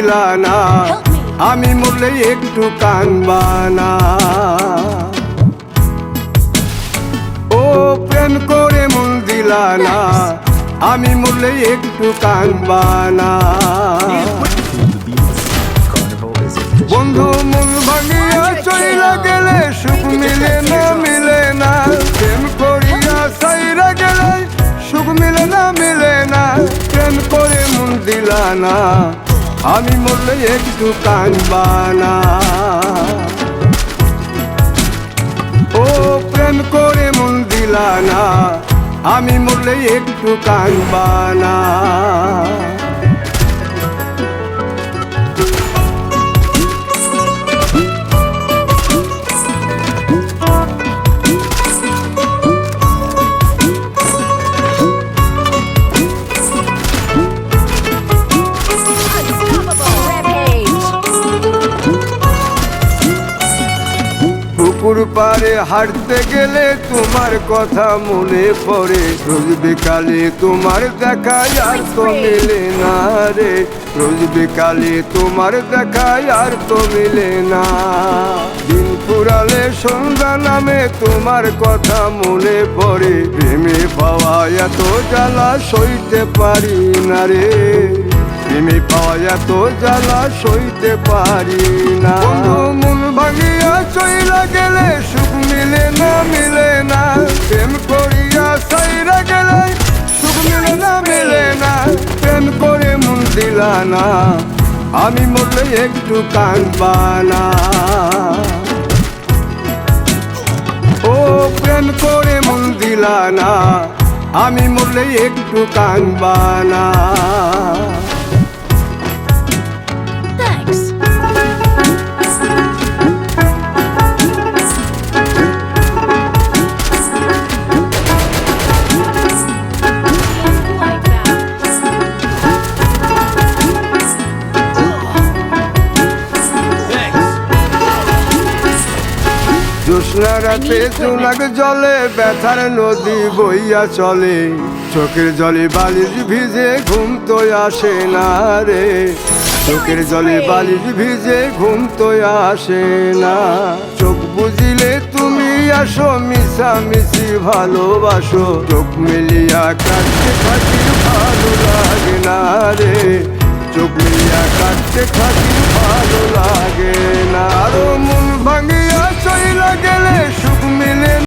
দিলা না, আমি মরলে একটু কানবা না। ও প্রেম করে মন দিলা না, আমি মরলে একটু কানবা না। বন্ধু মন ভাঙিয়া চইলা গেলে সুখ মিলে না, মিলে না। প্রেম করিয়া সাইরা গেলে সুখ মিলে না, মিলে না। প্রেম করে মন দিলা না, আমি মরলে একটু কানবা না। ও প্রেম করে মন দিলা না, আমি মরলে একটু কানবা না। পুকুর পাড়ে হাঁটতে গেলে তোমার কথা মনে পড়ে, রোজ বিকালে তোমার দেখা আর তো মিলে না রে। রোজ বিকালে তোমার দেখা আর তো মিলে না। দিন ফুরালে সন্ধ্যা নামে তোমার কথা মনে পড়ে, প্রেমে পাওয়া এত জ্বালা সইতে পারি না রে। প্রেমে পাওয়া এত জ্বালা সইতে পারি না। মন ভাঙিয়া চইলা গেলে সুখ মিলে না, মিলে না। প্রেম করিয়া সাইরা গেলে সুখ মিলে না, মিলে না। প্রেম করে মন দিলা না, আমি মরলে একটু কানবা না। ও প্রেম করে মন দিলা না, আমি মরলে একটু কানবা না। জ্যোৎস্না রাতে জোনাক জলে ব্যথার নদী বইয়া চলে, চোখের জলে বালিশ ভিজে ঘুম তো আসে না রে। চোখের জলে বালিশ ভিজে ঘুম তো আসে না। চোখ বুঝিলে তুমি আসো, মিশামিশি ভালোবাসো। চোখ মিলিয়া কাটতে থাকি ভালো লাগে না রে। চোখ মিলিয়া কাটতে থাকি